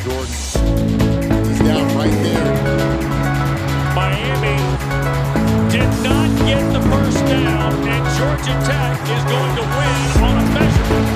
Jordan. He's down right there. Miami did not get the first down, and Georgia Tech is going to win on a measurement.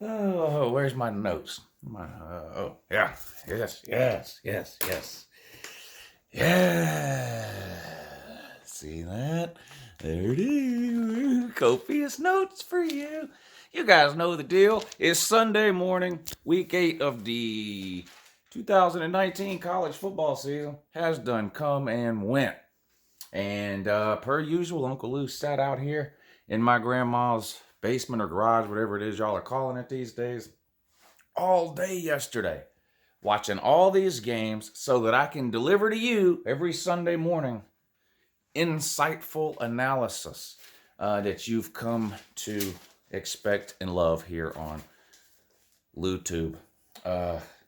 Oh, where's my notes? Oh, yeah. Yes. See that? There it is. Copious notes for you. You guys know the deal. It's Sunday morning, week 8 of the 2019 college football season has done come and went. And per usual, Uncle Lou sat out here in my grandma's basement or garage, whatever it is y'all are calling it these days, all day yesterday, watching all these games so that I can deliver to you every Sunday morning insightful analysis that you've come to expect and love here on LouTube.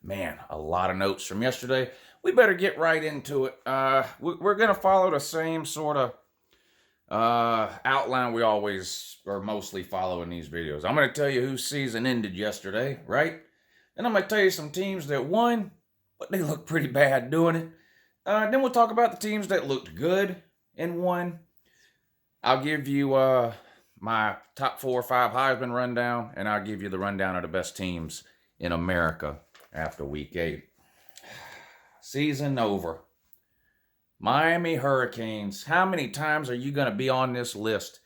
Man, a lot of notes from yesterday. We better get right into it. We're going to follow the same sort of outline we always or mostly follow in these videos. I'm going to tell you whose season ended yesterday, right? And I'm going to tell you some teams that won, but they look pretty bad doing it. Then we'll talk about the teams that looked good and won. I'll give you my top 4 or 5 Heisman rundown, and I'll give you the rundown of the best teams in America after week 8. Season over. Miami Hurricanes. How many times are you going to be on this list?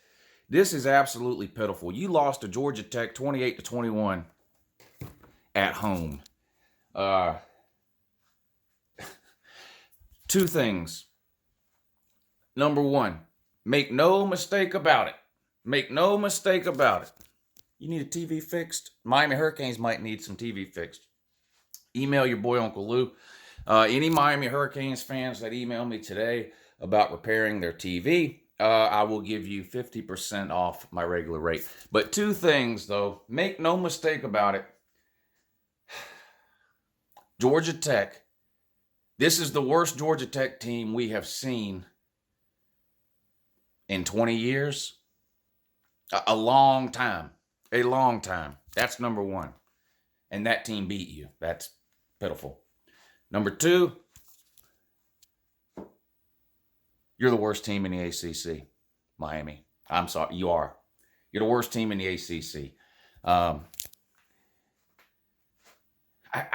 This is absolutely pitiful. You lost to Georgia Tech 28-21 at home. 2 things. Number 1, make no mistake about it. Make no mistake about it. You need a TV fixed? Miami Hurricanes might need some TV fixed. Email your boy Uncle Lou. Any Miami Hurricanes fans that email me today about repairing their TV, I will give you 50% off my regular rate. But 2 things, though. Make no mistake about it. Georgia Tech. This is the worst Georgia Tech team we have seen in 20 years. A long time. A long time. That's number one. And that team beat you. That's pitiful. Number two, you're the worst team in the ACC, Miami. I'm sorry, you are. You're the worst team in the ACC. I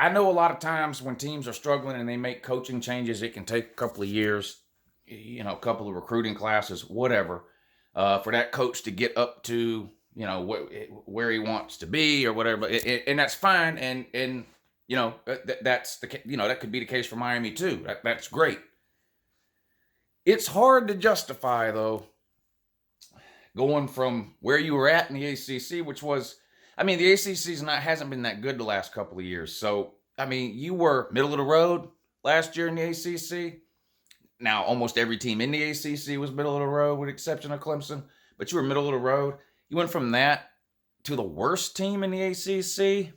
know a lot of times when teams are struggling and they make coaching changes, it can take a couple of years, a couple of recruiting classes, whatever, for that coach to get up to, where he wants to be or whatever. And that's fine. And that's that could be the case for Miami too. That's great. It's hard to justify, though, going from where you were at in the ACC, which was, the ACC hasn't been that good the last couple of years. So, you were middle of the road last year in the ACC. Now, almost every team in the ACC was middle of the road with the exception of Clemson, but you were middle of the road. You went from that to the worst team in the ACC.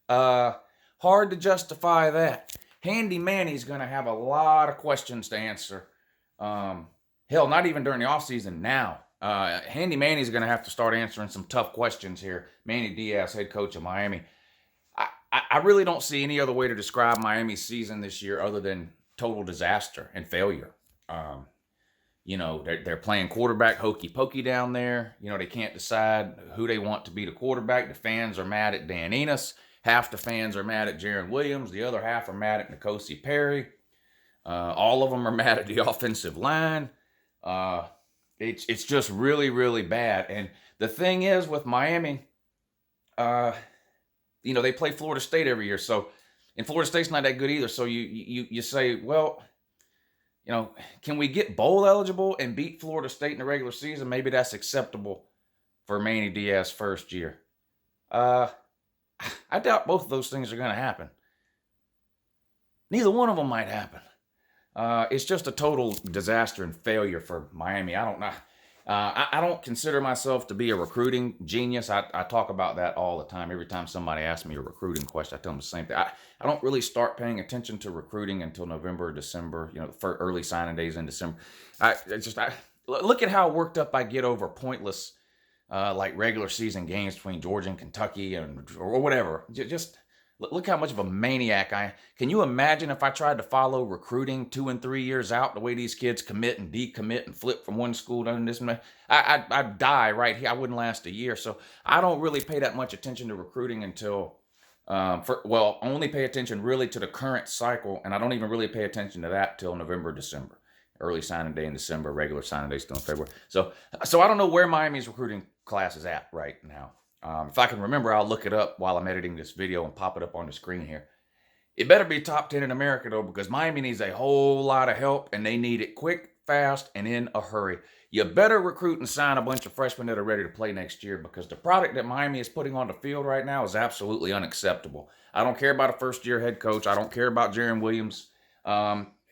Hard to justify that. Handy Manny's going to have a lot of questions to answer. Hell, not even during the offseason now. Handy Manny's going to have to start answering some tough questions here. Manny Diaz, head coach of Miami. I really don't see any other way to describe Miami's season this year other than total disaster and failure. They're playing quarterback hokey pokey down there. They can't decide who they want to be the quarterback. The fans are mad at Dan Enos. Half the fans are mad at Jaron Williams. The other half are mad at N'Kosi Perry. All of them are mad at the offensive line. It's just really, really bad. And the thing is with Miami, they play Florida State every year. So, and Florida State's not that good either. So you say, well, can we get bowl eligible and beat Florida State in the regular season? Maybe that's acceptable for Manny Diaz's first year. I doubt both of those things are going to happen. Neither one of them might happen. It's just a total disaster and failure for Miami. I don't know. I don't consider myself to be a recruiting genius. I talk about that all the time. Every time somebody asks me a recruiting question, I tell them the same thing. I don't really start paying attention to recruiting until November or December, for early signing days in December. I look at how worked up I get over pointless, like regular season games between Georgia and Kentucky or whatever. Just look how much of a maniac I am. Can you imagine if I tried to follow recruiting 2 and 3 years out, the way these kids commit and decommit and flip from one school to this? I'd die right here. I wouldn't last a year. So I don't really pay that much attention to recruiting until, only pay attention really to the current cycle. And I don't even really pay attention to that till November, December. Early signing day in December, regular signing day still in February. So I don't know where Miami's recruiting class is at right now. If I can remember, I'll look it up while I'm editing this video and pop it up on the screen here. It better be top 10 in America, though, because Miami needs a whole lot of help, and they need it quick, fast, and in a hurry. You better recruit and sign a bunch of freshmen that are ready to play next year, because the product that Miami is putting on the field right now is absolutely unacceptable. I don't care about a first-year head coach. I don't care about Jaron Williams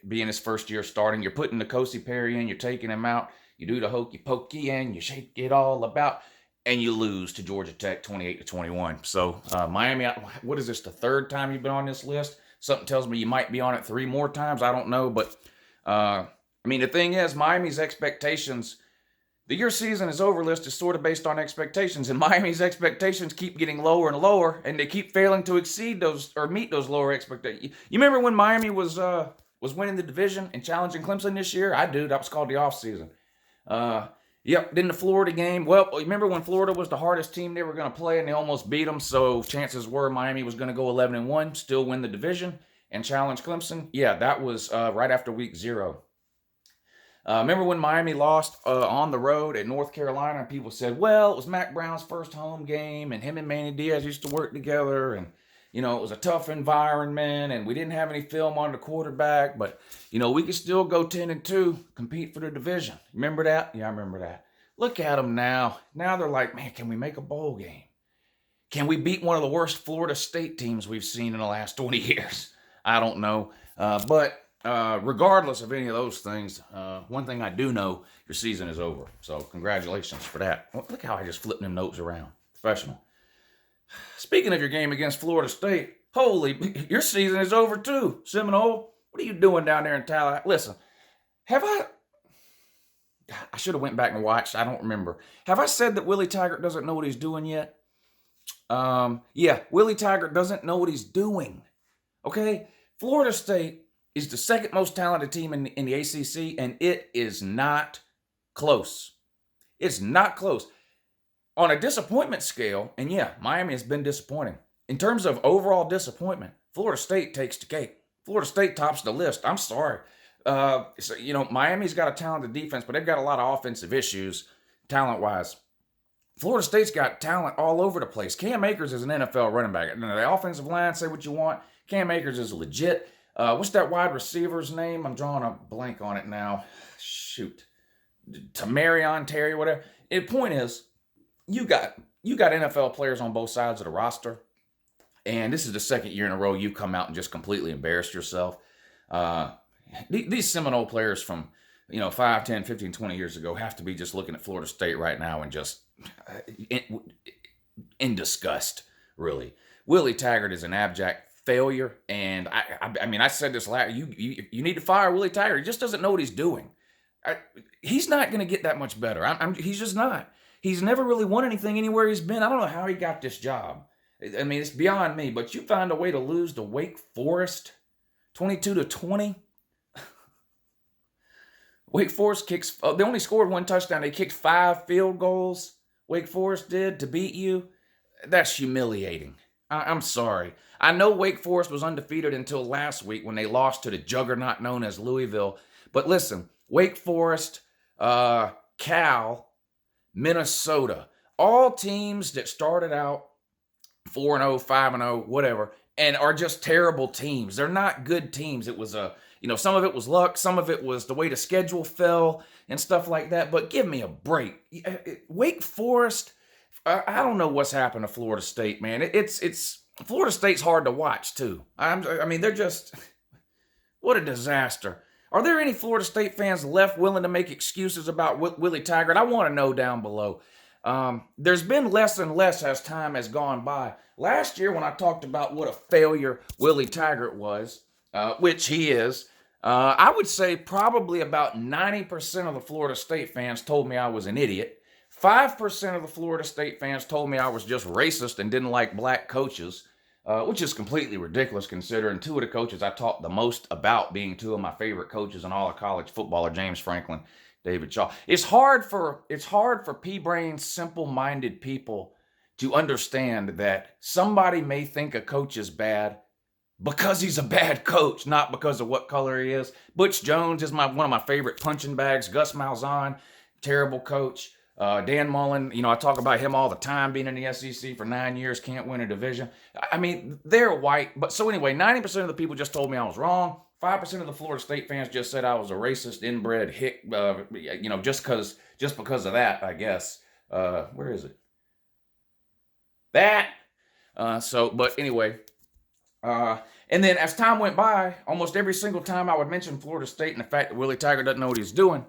being his first year starting. You're putting N'Kosi Perry in. You're taking him out. You do the hokey pokey, and you shake it all about. And you lose to Georgia Tech 28-21. So Miami, what is this, the third time you've been on this list? Something tells me you might be on it 3 more times. I don't know. But, the thing is, Miami's expectations, the year season is over list is sort of based on expectations. And Miami's expectations keep getting lower and lower. And they keep failing to exceed those or meet those lower expectations. You remember when Miami was winning the division and challenging Clemson this year? I do. That was called the offseason. Yep, then the Florida game. Well, remember when Florida was the hardest team they were going to play and they almost beat them, so chances were Miami was going to go 11-1, still win the division, and challenge Clemson? Yeah, that was right after week 0. Remember when Miami lost on the road at North Carolina and people said, well, it was Mac Brown's first home game and him and Manny Diaz used to work together and, it was a tough environment and we didn't have any film on the quarterback, but, we could still go 10-2, compete for the division. Remember that? Yeah, I remember that. Look at them now. Now they're like, man, can we make a bowl game? Can we beat one of the worst Florida State teams we've seen in the last 20 years? I don't know. But regardless of any of those things, one thing I do know, your season is over. So congratulations for that. Look how I just flipped them notes around. Professional. Speaking of your game against Florida State, your season is over too, Seminole. What are you doing down there in Tallahassee? Listen, I should have went back and watched. I don't remember. Have I said that Willie Taggart doesn't know what he's doing yet? Yeah, Willie Taggart doesn't know what he's doing. Okay? Florida State is the second most talented team in the ACC, and it is not close. It's not close. On a disappointment scale, and yeah, Miami has been disappointing. In terms of overall disappointment, Florida State takes the cake. Florida State tops the list. I'm sorry. Miami's got a talented defense, but they've got a lot of offensive issues, talent-wise. Florida State's got talent all over the place. Cam Akers is an NFL running back. The offensive line, say what you want. Cam Akers is legit. What's that wide receiver's name? I'm drawing a blank on it now. Shoot. Tamarion Terry, whatever. The point is, you got NFL players on both sides of the roster, and this is the second year in a row you come out and just completely embarrassed yourself. These Seminole players from 5, 10, 15, 20 years ago have to be just looking at Florida State right now and just in disgust, really. Willie Taggart is an abject failure, and I said this last. You need to fire Willie Taggart. He just doesn't know what he's doing. He's not going to get that much better. He's just not. He's never really won anything anywhere he's been. I don't know how he got this job. It's beyond me. But you find a way to lose to Wake Forest, 22-20. Wake Forest kicks. They only scored one touchdown. They kicked 5 field goals. Wake Forest did to beat you. That's humiliating. I'm sorry. I know Wake Forest was undefeated until last week when they lost to the juggernaut known as Louisville. But listen, Wake Forest, Cal, Minnesota, all teams that started out 4-0, 5-0, whatever, and are just terrible teams. They're not good teams. It was some of it was luck, some of it was the way the schedule fell and stuff like that. But give me a break. Wake Forest, I don't know what's happened to Florida State, man. It's Florida State's hard to watch too. They're just what a disaster. Are there any Florida State fans left willing to make excuses about Willie Taggart? I want to know down below. There's been less and less as time has gone by. Last year when I talked about what a failure Willie Taggart was, which he is, I would say probably about 90% of the Florida State fans told me I was an idiot. 5% of the Florida State fans told me I was just racist and didn't like black coaches, which is completely ridiculous considering 2 of the coaches I talked the most about being 2 of my favorite coaches in all of college football are James Franklin, David Shaw. It's hard for pea-brain, simple-minded people to understand that somebody may think a coach is bad because he's a bad coach, not because of what color he is. Butch Jones is one of my favorite punching bags. Gus Malzahn, terrible coach. Dan Mullen, I talk about him all the time, being in the SEC for 9 years, can't win a division. They're white. But so anyway, 90% of the people just told me I was wrong. 5% of the Florida State fans just said I was a racist, inbred hick, just because of that, I guess. Where is it? That. But anyway. And then as time went by, almost every single time I would mention Florida State and the fact that Willie Taggart doesn't know what he's doing,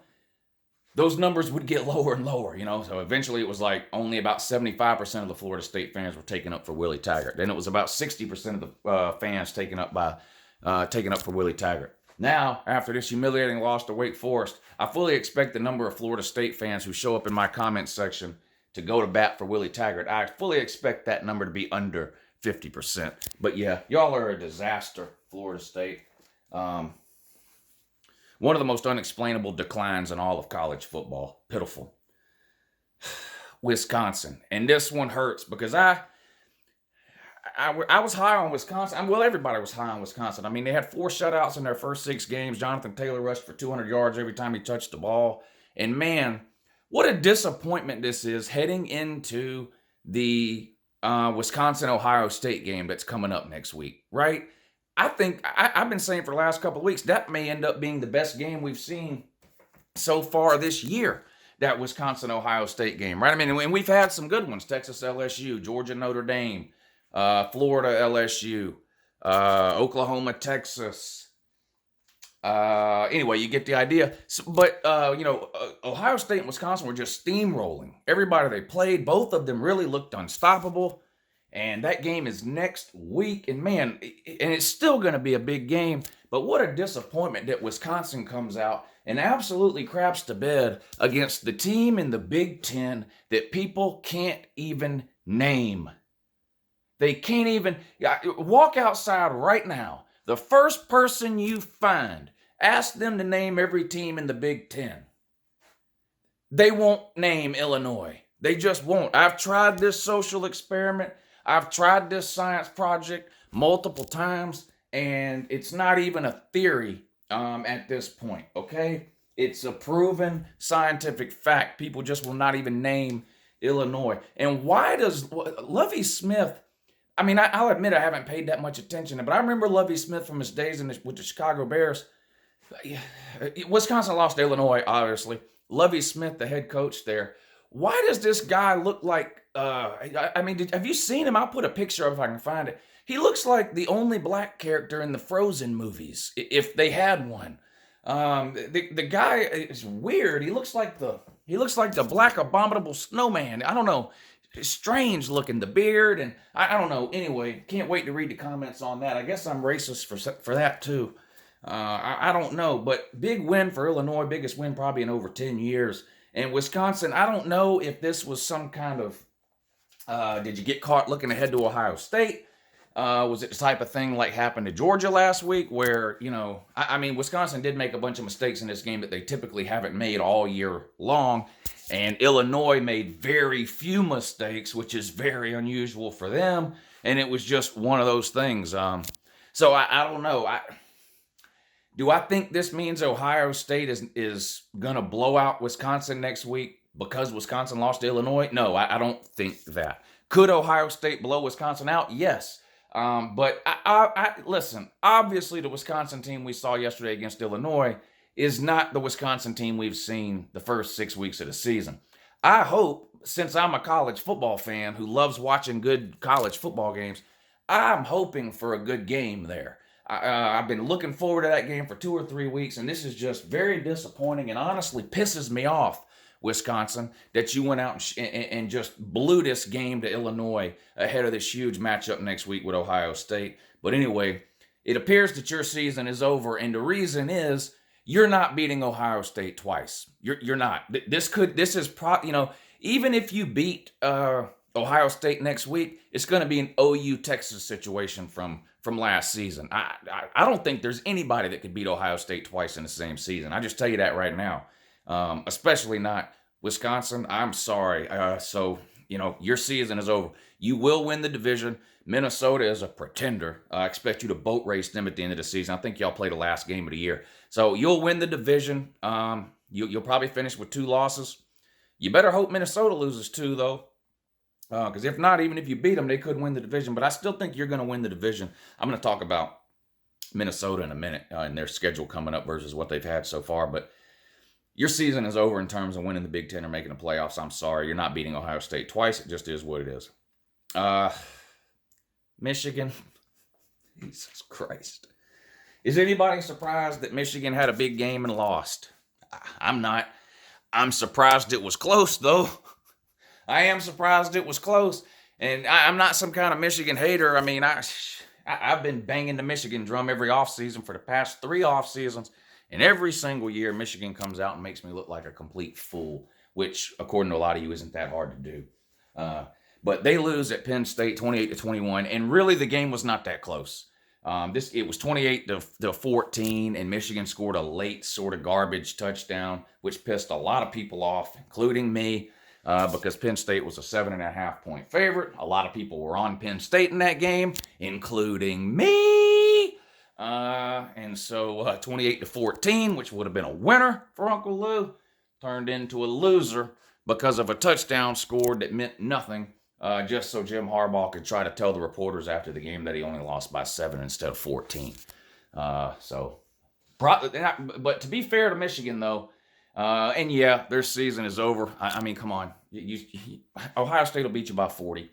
those numbers would get lower and lower, So eventually it was like only about 75% of the Florida State fans were taken up for Willie Taggart. Then it was about 60% of the fans taken up for Willie Taggart. Now, after this humiliating loss to Wake Forest, I fully expect the number of Florida State fans who show up in my comment section to go to bat for Willie Taggart. I fully expect that number to be under 50%. But yeah, y'all are a disaster, Florida State. One of the most unexplainable declines in all of college football. Pitiful. Wisconsin. And this one hurts because I was high on Wisconsin. Everybody was high on Wisconsin. They had 4 shutouts in their first 6 games. Jonathan Taylor rushed for 200 yards every time he touched the ball. And man, what a disappointment this is heading into the Wisconsin-Ohio State game that's coming up next week, right? I think I've been saying for the last couple of weeks that may end up being the best game we've seen so far this year, that Wisconsin-Ohio State game, right? And we've had some good ones, Texas LSU, Georgia Notre Dame, Florida LSU, Oklahoma Texas. Anyway, you get the idea. But Ohio State and Wisconsin were just steamrolling. Everybody they played, both of them really looked unstoppable. And that game is next week. And man, and it's still going to be a big game. But what a disappointment that Wisconsin comes out and absolutely craps to bed against the team in the Big Ten that people can't even name. They can't even walk outside right now. The first person you find, ask them to name every team in the Big Ten. They won't name Illinois. They just won't. I've tried this social experiment. I've tried this science project multiple times, and it's not even a theory at this point, okay? It's a proven scientific fact. People just will not even name Illinois. And why does Lovie Smith, I mean, I'll admit I haven't paid that much attention, but I remember Lovie Smith from his days with the Chicago Bears. Wisconsin lost to Illinois, obviously. Lovie Smith, the head coach there. Why does this guy look like, have you seen him? I'll put a picture up if I can find it. He looks like the only black character in the Frozen movies, if they had one. The guy is weird. He looks like the black abominable snowman. I don't know. Strange looking, the beard, and I don't know. Anyway, can't wait to read the comments on that. I guess I'm racist for that too. I don't know, but big win for Illinois, biggest win probably in over 10 years. And Wisconsin, I don't know if this was some kind of, did you get caught looking ahead to Ohio State? Was it the type of thing like happened to Georgia last week where, Wisconsin did make a bunch of mistakes in this game that they typically haven't made all year long. And Illinois made very few mistakes, which is very unusual for them. And it was just one of those things. So I don't know. Do I think this means Ohio State is going to blow out Wisconsin next week because Wisconsin lost to Illinois? No, I don't think that. Could Ohio State blow Wisconsin out? Yes. But listen, obviously the Wisconsin team we saw yesterday against Illinois is not the Wisconsin team we've seen the first 6 weeks of the season. I hope, since I'm a college football fan who loves watching good college football games, I'm hoping for a good game there. I've been looking forward to that game for 2 or 3 weeks, and this is just very disappointing and honestly pisses me off, Wisconsin, that you went out and just blew this game to Illinois ahead of this huge matchup next week with Ohio State. But anyway, it appears that your season is over, and the reason is you're not beating Ohio State twice. You're not. Even if you beat Ohio State next week, it's going to be an OU Texas situation from last season. I don't think there's anybody that could beat Ohio State twice in the same season. I just tell you that right now. Especially not Wisconsin. I'm sorry. Your season is over. You will win the division. Minnesota is a pretender. I expect you to boat race them at the end of the season. I think y'all play the last game of the year. So you'll win the division. You'll probably finish with 2 losses. You better hope Minnesota loses 2, though. Because if not, even if you beat them, they could win the division. But I still think you're going to win the division. I'm going to talk about Minnesota in a minute and their schedule coming up versus what they've had so far. But your season is over in terms of winning the Big Ten or making the playoffs. I'm sorry. You're not beating Ohio State twice. It just is what it is. Michigan. Jesus Christ. Is anybody surprised that Michigan had a big game and lost? I'm not. I'm surprised it was close, though. I am surprised it was close. And I'm not some kind of Michigan hater. I mean, I've been banging the Michigan drum every offseason for the past 3 off seasons. And every single year, Michigan comes out and makes me look like a complete fool, which, according to a lot of you, isn't that hard to do. But they lose at Penn State 28-21, and really the game was not that close. It was 28-14, and Michigan scored a late sort of garbage touchdown, which pissed a lot of people off, including me, because Penn State was a 7.5-point favorite. A lot of people were on Penn State in that game, including me. And so 28-14, which would have been a winner for Uncle Lou, turned into a loser because of a touchdown scored that meant nothing, just so Jim Harbaugh could try to tell the reporters after the game that he only lost by 7 instead of 14. But to be fair to Michigan, though, and yeah, their season is over. I mean, come on. Ohio State will beat you by 40.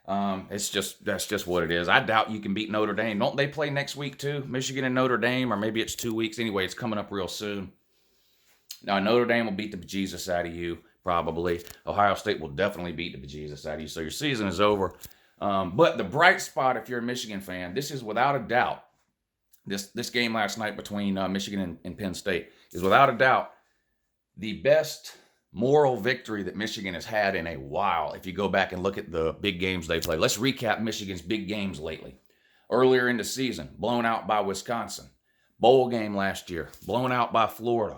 That's just what it is. I doubt you can beat Notre Dame. Don't they play next week too? Michigan and Notre Dame, or maybe it's 2 weeks. Anyway, it's coming up real soon. Now, Notre Dame will beat the bejesus out of you, probably. Ohio State will definitely beat the bejesus out of you. So your season is over. But the bright spot, if you're a Michigan fan, this is without a doubt, this game last night between Michigan and Penn State is without a doubt the best moral victory that Michigan has had in a while. If you go back and look at the big games they played, let's recap Michigan's big games lately. Earlier in the season, blown out by Wisconsin. Bowl game last year, blown out by Florida.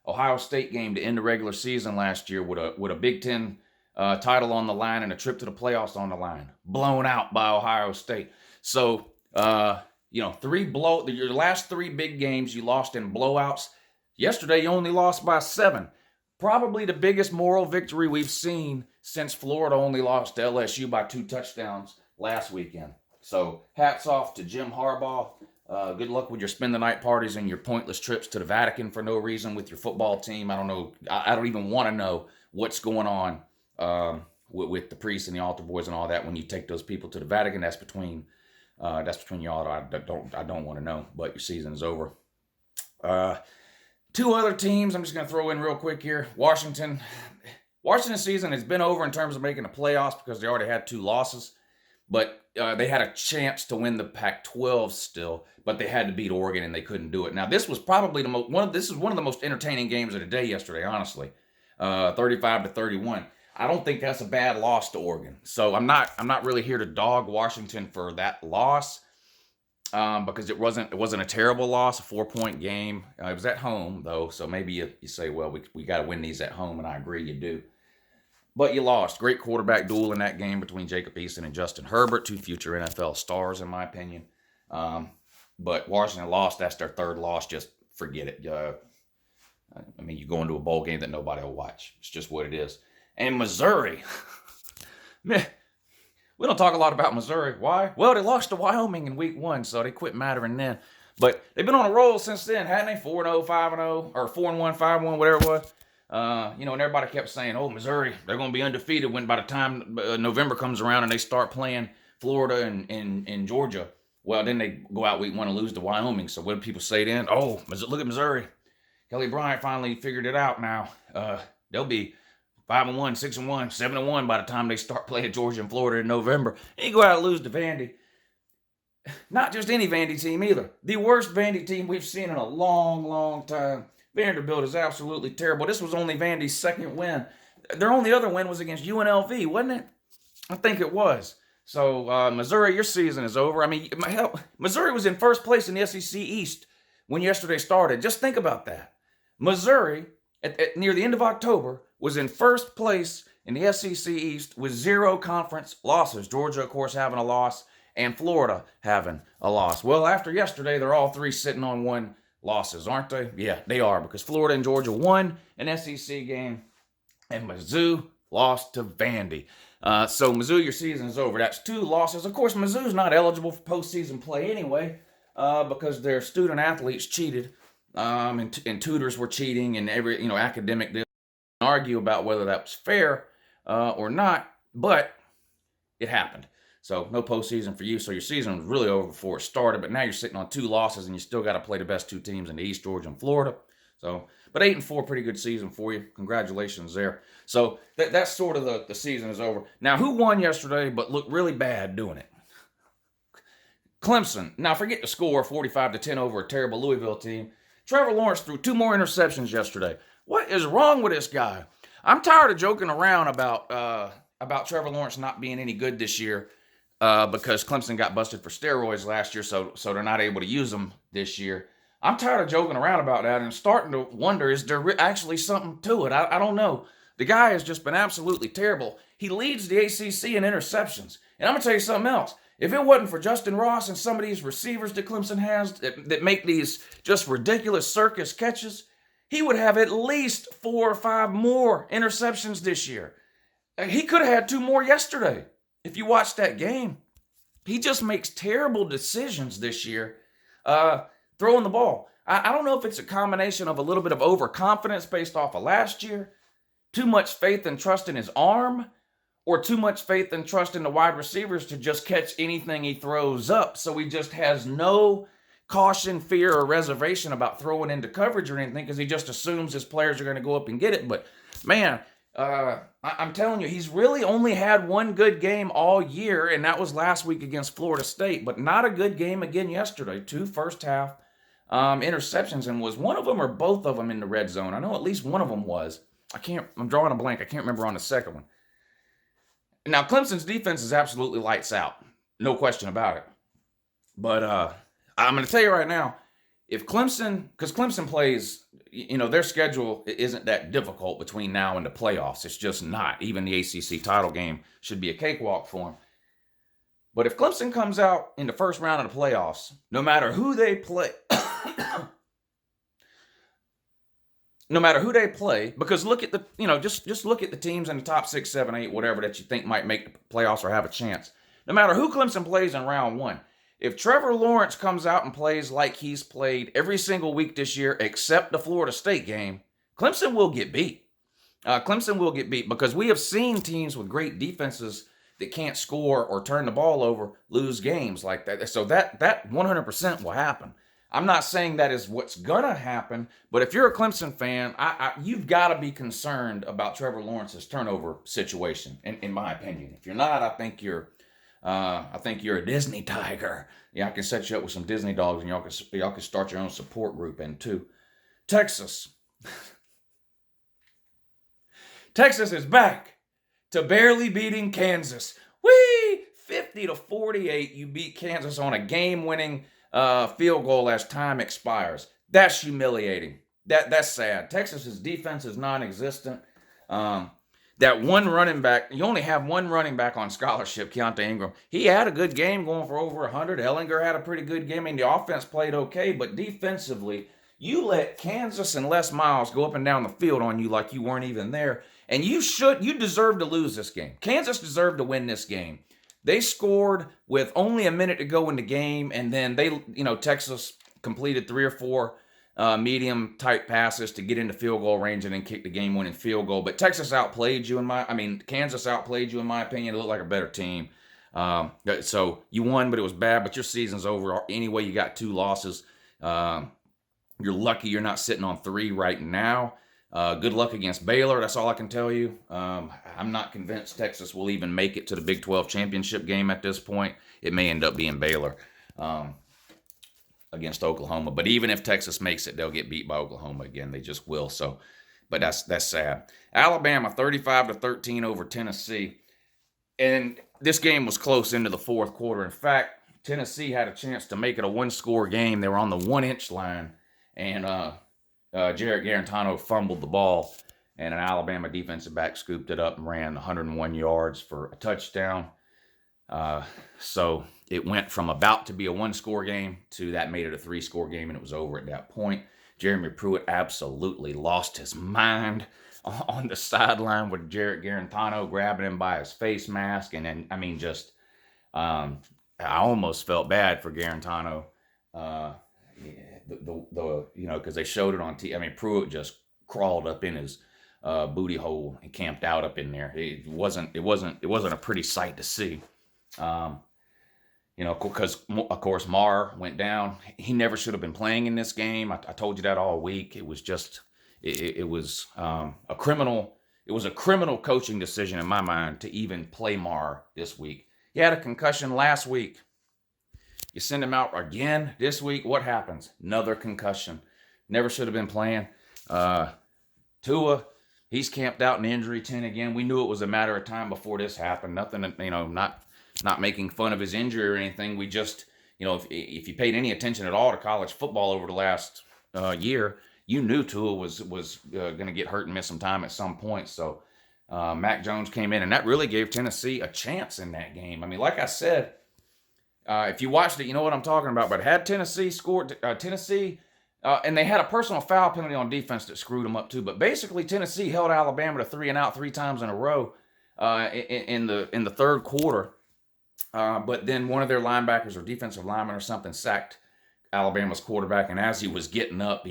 Ohio State game to end the regular season last year with a Big Ten title on the line and a trip to the playoffs on the line, blown out by Ohio State. So, your last 3 big games you lost in blowouts. Yesterday you only lost by 7. Probably the biggest moral victory we've seen since Florida only lost to LSU by 2 touchdowns last weekend. So hats off to Jim Harbaugh. Good luck with your spend the night parties and your pointless trips to the Vatican for no reason with your football team. I don't know. I don't even want to know what's going on with the priests and the altar boys and all that when you take those people to the Vatican. That's between y'all. I don't want to know. But your season is over. 2 other teams I'm just going to throw in real quick here. Washington's season has been over in terms of making the playoffs because they already had 2 losses. But they had a chance to win the Pac-12 still, but they had to beat Oregon and they couldn't do it. Now, this was probably one of the most entertaining games of the day yesterday, honestly. 35-31. I don't think that's a bad loss to Oregon. So I'm not really here to dog Washington for that loss. Because it wasn't a terrible loss, a 4-point game. It was at home though, so maybe you say, well, we got to win these at home, and I agree, you do. But you lost. Great quarterback duel in that game between Jacob Eason and Justin Herbert, 2 future NFL stars in my opinion. But Washington lost. That's their 3rd loss. Just forget it. You go into a bowl game that nobody will watch. It's just what it is. And Missouri, man. We don't talk a lot about Missouri. Why? Well, they lost to Wyoming in week 1, so they quit mattering then. But they've been on a roll since then, hadn't they? 4-0, 5-0, or 4-1, 5-1, whatever it was. And everybody kept saying, oh, Missouri, they're going to be undefeated when by the time November comes around and they start playing Florida and Georgia. Well, then they go out week 1 and lose to Wyoming. So what do people say then? Oh, look at Missouri. Kelly Bryant finally figured it out now. They'll be 5-1, 6-1, 7-1 by the time they start playing Georgia and Florida in November. And you go out and lose to Vandy. Not just any Vandy team either. The worst Vandy team we've seen in a long, long time. Vanderbilt is absolutely terrible. This was only Vandy's 2nd win. Their only other win was against UNLV, wasn't it? I think it was. So, Missouri, your season is over. Missouri was in 1st place in the SEC East when yesterday started. Just think about that. Missouri, near the end of October, was in 1st place in the SEC East with 0 conference losses. Georgia, of course, having a loss, and Florida having a loss. Well, after yesterday, they're all 3 sitting on 1 losses, aren't they? Yeah, they are, because Florida and Georgia won an SEC game, and Mizzou lost to Vandy. So, Mizzou, your season is over. That's 2 losses. Of course, Mizzou's not eligible for postseason play anyway, because their student athletes cheated, and tutors were cheating, and every academic deal. Argue about whether that was fair or not, but it happened. So no postseason for you. So your season was really over before it started, but now you're sitting on 2 losses and you still got to play the best 2 teams in the East, Georgia and Florida. So, but 8-4, pretty good season for you. Congratulations there. So that's sort of the season is over. Now, who won yesterday but looked really bad doing it? Clemson. Now, forget the score, 45-10 over a terrible Louisville team. Trevor Lawrence threw 2 more interceptions yesterday. What is wrong with this guy? I'm tired of joking around about Trevor Lawrence not being any good this year because Clemson got busted for steroids last year, so they're not able to use them this year. I'm tired of joking around about that and starting to wonder, is there actually something to it? I don't know. The guy has just been absolutely terrible. He leads the ACC in interceptions. And I'm going to tell you something else. If it wasn't for Justin Ross and some of these receivers that Clemson has that make these just ridiculous circus catches, he would have at least 4 or 5 more interceptions this year. He could have had 2 more yesterday if you watched that game. He just makes terrible decisions this year throwing the ball. I don't know if it's a combination of a little bit of overconfidence based off of last year, too much faith and trust in his arm, or too much faith and trust in the wide receivers to just catch anything he throws up. So he just has no caution, fear, or reservation about throwing into coverage or anything because he just assumes his players are going to go up and get it. But, man, I'm telling you, he's really only had one good game all year, and that was last week against Florida State, but not a good game again yesterday. 2 first half interceptions, and was one of them or both of them in the red zone? I know at least one of them was. I'm drawing a blank. I can't remember on the second one. Now, Clemson's defense is absolutely lights out. No question about it. But I'm going to tell you right now, if Clemson, because Clemson plays, their schedule isn't that difficult between now and the playoffs. It's just not. Even the ACC title game should be a cakewalk for them. But if Clemson comes out in the first round of the playoffs, no matter who they play, because look at the, just look at the teams in the top 6, 7, 8, whatever that you think might make the playoffs or have a chance. No matter who Clemson plays in round one, if Trevor Lawrence comes out and plays like he's played every single week this year except the Florida State game, Clemson will get beat. Clemson will get beat because we have seen teams with great defenses that can't score or turn the ball over lose games like that. So that 100% will happen. I'm not saying that is what's going to happen, but if you're a Clemson fan, you've got to be concerned about Trevor Lawrence's turnover situation, in my opinion. If you're not, I think you're a Disney tiger. Yeah, I can set you up with some Disney dogs, and y'all can start your own support group in too. Texas. Texas is back to barely beating Kansas. Whee! 50-48, you beat Kansas on a game-winning field goal as time expires. That's humiliating. That's sad. Texas's defense is non-existent. That one running back, you only have one running back on scholarship, Keontae Ingram. He had a good game going for over 100. Ellinger had a pretty good game. I mean, the offense played okay, but defensively, you let Kansas and Les Miles go up and down the field on you like you weren't even there. And you deserve to lose this game. Kansas deserved to win this game. They scored with only a minute to go in the game, and then Texas completed 3 or 4 medium-type passes to get into field goal range and then kick the game-winning field goal. But Kansas outplayed you, in my opinion. It looked like a better team. So you won, but it was bad. But your season's over. Anyway, you got 2 losses. You're lucky you're not sitting on 3 right now. Good luck against Baylor. That's all I can tell you. I'm not convinced Texas will even make it to the Big 12 championship game at this point. It may end up being Baylor against Oklahoma. But even if Texas makes it, they'll get beat by Oklahoma again. They just will. So, but that's sad. Alabama 35-13 over Tennessee. And this game was close into the fourth quarter. In fact, Tennessee had a chance to make it a 1-score game. They were on the 1-inch line. And Jarrett Garantano fumbled the ball, and an Alabama defensive back scooped it up and ran 101 yards for a touchdown. So it went from about to be a 1-score game to that made it a 3-score game, and it was over at that point. Jeremy Pruitt absolutely lost his mind on the sideline with Jarrett Garantano grabbing him by his face mask. And then, I almost felt bad for Garantano. Because they showed it on TV. Pruitt just crawled up in his booty hole and camped out up in there. It wasn't a pretty sight to see. Because of course Marr went down. He never should have been playing in this game. I told you that all week. It was just it was a criminal. It was a criminal coaching decision in my mind to even play Marr this week. He had a concussion last week. You send him out again this week. What happens? Another concussion. Never should have been playing. Tua, he's camped out in injury 10 again. We knew it was a matter of time before this happened. Nothing, not making fun of his injury or anything. We just, if you paid any attention at all to college football over the last year, you knew Tua was going to get hurt and miss some time at some point. So Mac Jones came in, and that really gave Tennessee a chance in that game. Like I said, if you watched it, you know what I'm talking about. But had Tennessee scored, and they had a personal foul penalty on defense that screwed them up too. But basically, Tennessee held Alabama to 3 and out 3 times in a row in the third quarter. But then one of their linebackers or defensive linemen or something sacked Alabama's quarterback, and as he was getting up,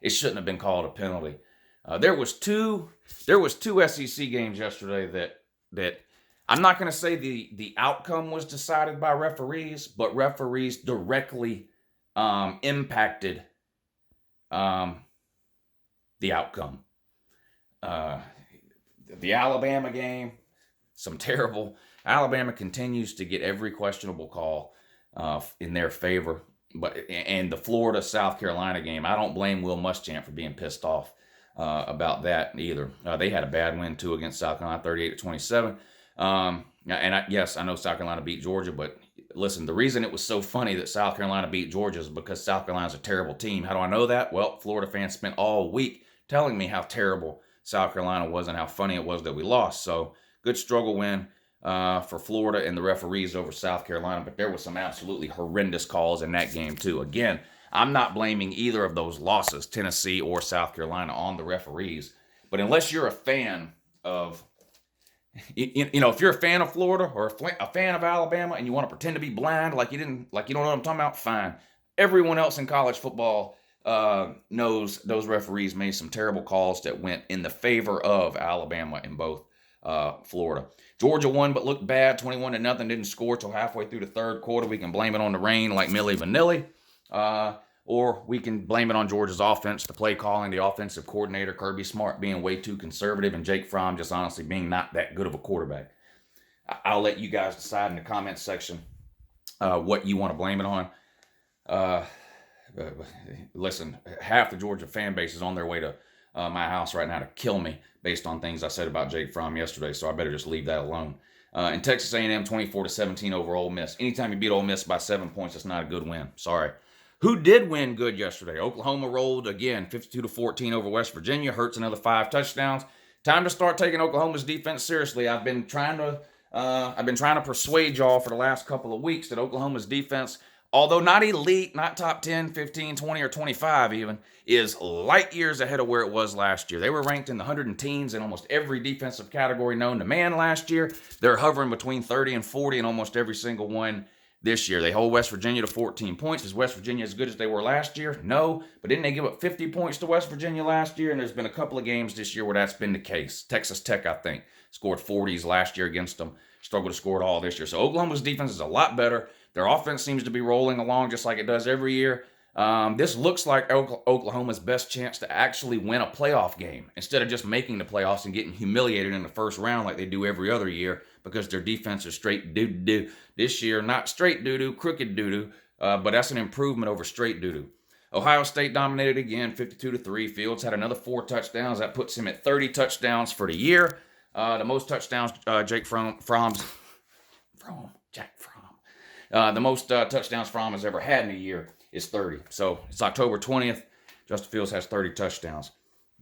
it shouldn't have been called a penalty. There was two SEC games yesterday that. I'm not going to say the outcome was decided by referees, but referees directly impacted the outcome. The Alabama game, some terrible. Alabama continues to get every questionable call in their favor. And the Florida South Carolina game, I don't blame Will Muschamp for being pissed off about that either. They had a bad win too against South Carolina, 38-27. Yes, I know South Carolina beat Georgia, but listen, the reason it was so funny that South Carolina beat Georgia is because South Carolina's a terrible team. How do I know that? Well, Florida fans spent all week telling me how terrible South Carolina was and how funny it was that we lost. So good struggle win for Florida and the referees over South Carolina, but there were some absolutely horrendous calls in that game too. Again, I'm not blaming either of those losses, Tennessee or South Carolina, on the referees. But unless you're a fan of, if you're a fan of Florida or a fan of Alabama and you want to pretend to be blind like you don't know what I'm talking about, fine. Everyone else in college football knows those referees made some terrible calls that went in the favor of Alabama in both Florida. Georgia won but looked bad, 21-0, didn't score till halfway through the third quarter. We can blame it on the rain like Milli Vanilli, or we can blame it on Georgia's offense, the play calling, the offensive coordinator, Kirby Smart, being way too conservative, and Jake Fromm just honestly being not that good of a quarterback. I'll let you guys decide in the comments section what you want to blame it on. Listen, half the Georgia fan base is on their way to my house right now to kill me based on things I said about Jake Fromm yesterday, so I better just leave that alone. In Texas A&M, 24-17 over Ole Miss. Anytime you beat Ole Miss by 7 points, it's not a good win. Sorry. Who did win good yesterday? Oklahoma rolled again, 52-14 over West Virginia. Hurts another 5 touchdowns. Time to start taking Oklahoma's defense seriously. I've been trying to persuade y'all for the last couple of weeks that Oklahoma's defense, although not elite, not top 10, 15, 20, or 25 even, is light years ahead of where it was last year. They were ranked in the 110s in almost every defensive category known to man last year. They're hovering between 30 and 40 in almost every single one this year. They hold West Virginia to 14 points. Is West Virginia as good as they were last year? No, but didn't they give up 50 points to West Virginia last year? And there's been a couple of games this year where that's been the case. Texas Tech, I think, scored 40s last year against them. Struggled to score it all this year. So Oklahoma's defense is a lot better. Their offense seems to be rolling along just like it does every year. This looks like Oklahoma's best chance to actually win a playoff game instead of just making the playoffs and getting humiliated in the first round like they do every other year because their defense is straight doo-doo. This year, not straight doo-doo, crooked doo-doo, but that's an improvement over straight doo-doo. Ohio State dominated again, 52-3. Fields had another 4 touchdowns. That puts him at 30 touchdowns for the year. The most touchdowns Jack Fromm the most touchdowns Fromm has ever had in a year is 30. So it's October 20th. Justin Fields has 30 touchdowns.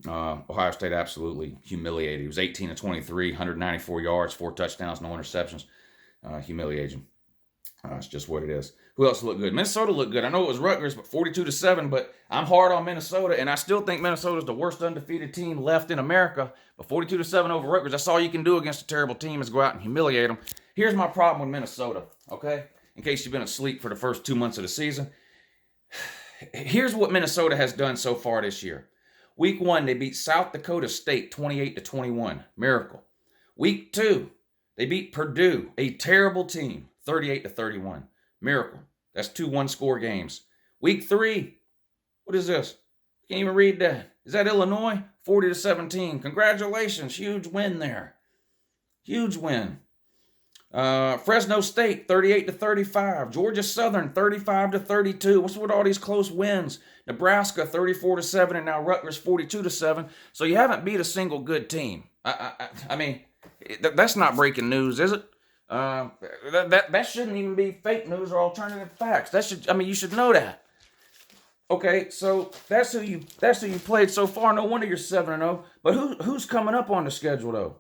Ohio State absolutely humiliated. He was 18-23, 194 yards, 4 touchdowns, no interceptions. Humiliating. It's just what it is. Who else looked good? Minnesota looked good. I know it was Rutgers, but 42-7, but I'm hard on Minnesota, and I still think Minnesota's the worst undefeated team left in America. But 42-7 over Rutgers, that's all you can do against a terrible team is go out and humiliate them. Here's my problem with Minnesota, okay? In case you've been asleep for the first 2 months of the season. Here's what Minnesota has done so far this year. Week 1, they beat South Dakota State 28-21. Miracle. Week 2, they beat Purdue, a terrible team, 38-31. Miracle. That's 2 one-score games. Week 3, what is this? Can't even read that. Is that Illinois? 40-17. Congratulations. Huge win there. Huge win. Fresno State, 38-35. Georgia Southern, 35-32. What's with all these close wins? Nebraska, 34-7, and now Rutgers, 42-7. So you haven't beat a single good team. I mean, that's not breaking news, is it? That shouldn't even be fake news or alternative facts. You should know that. Okay, so that's who you played so far. No wonder you're 7-0. But who's coming up on the schedule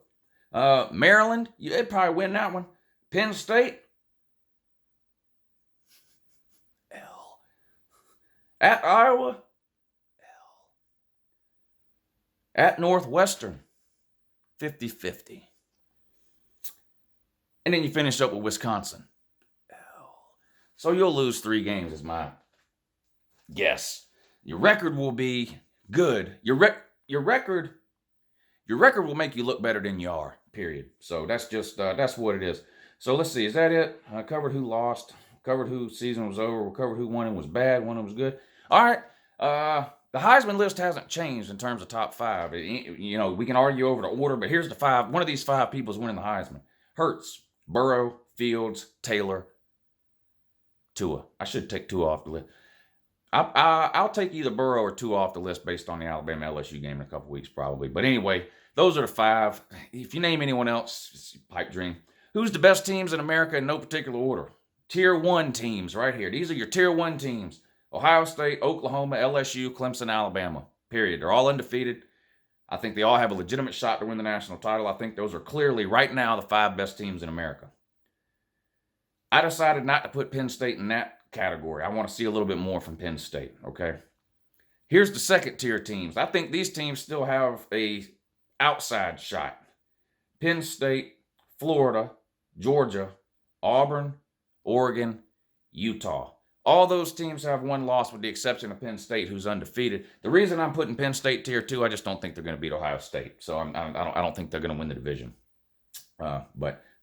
though? Maryland, they'd probably win that one. Penn State, L. At Iowa, L. At Northwestern, 50-50. And then you finish up with Wisconsin, L. So you'll lose 3 games is my guess. Your record will be good. Your record will make you look better than you are, period. So that's just, that's what it is. So let's see, is that it? I covered who lost, covered who season was over, we covered who won and was bad, won and was good. All right, The Heisman list hasn't changed in terms of top 5. You know, we can argue over the order, but here's the 5. One of these 5 people is winning the Heisman. Hurts, Burrow, Fields, Taylor, Tua. I should take Tua off the list. I'll take either Burrow or Tua off the list based on the Alabama LSU game in a couple weeks probably. But anyway, those are the 5. If you name anyone else, it's a pipe dream. Who's the best teams in America in no particular order? Tier 1 teams right here. These are your Tier 1 teams. Ohio State, Oklahoma, LSU, Clemson, Alabama. Period. They're all undefeated. I think they all have a legitimate shot to win the national title. I think those are clearly, right now, the 5 best teams in America. I decided not to put Penn State in that category. I want to see a little bit more from Penn State, okay? Here's the second tier teams. I think these teams still have a outside shot. Penn State, Florida, Georgia, Auburn, Oregon, Utah. All those teams have one loss with the exception of Penn State, who's undefeated. The reason I'm putting Penn State tier 2, I just don't think they're going to beat Ohio State. So I don't think they're going to win the division.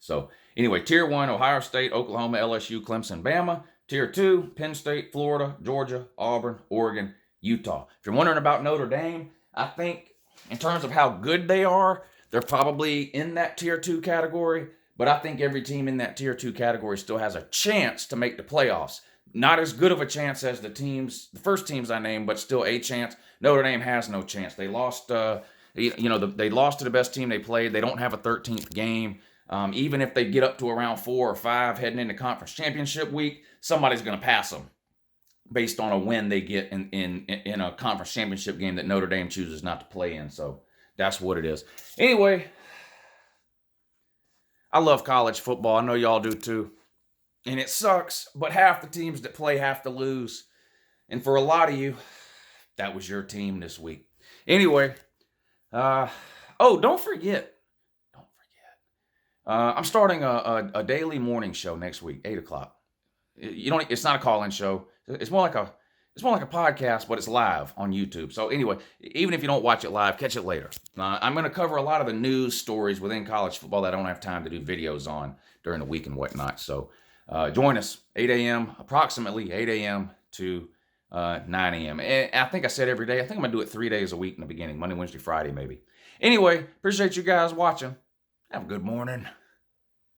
So anyway, tier 1, Ohio State, Oklahoma, LSU, Clemson, Bama. Tier 2, Penn State, Florida, Georgia, Auburn, Oregon, Utah. If you're wondering about Notre Dame, I think in terms of how good they are, they're probably in that tier 2 category. But I think every team in that tier 2 category still has a chance to make the playoffs. Not as good of a chance as the first teams I named, but still a chance. Notre Dame has no chance. They lost, they lost to the best team they played. They don't have a 13th game. Even if they get up to around 4 or 5 heading into conference championship week, somebody's going to pass them based on a win they get in a conference championship game that Notre Dame chooses not to play in. So that's what it is. Anyway, I love college football. I know y'all do too. And it sucks, but half the teams that play have to lose. And for a lot of you, that was your team this week. Anyway, don't forget. I'm starting a daily morning show next week, 8 o'clock. It's not a call-in show. It's more like a podcast, but it's live on YouTube. So anyway, even if you don't watch it live, catch it later. I'm going to cover a lot of the news stories within college football that I don't have time to do videos on during the week and whatnot. So join us, approximately 8 a.m. to 9 a.m. And I think I said every day. I think I'm going to do it 3 days a week in the beginning, Monday, Wednesday, Friday maybe. Anyway, appreciate you guys watching. Have a good morning.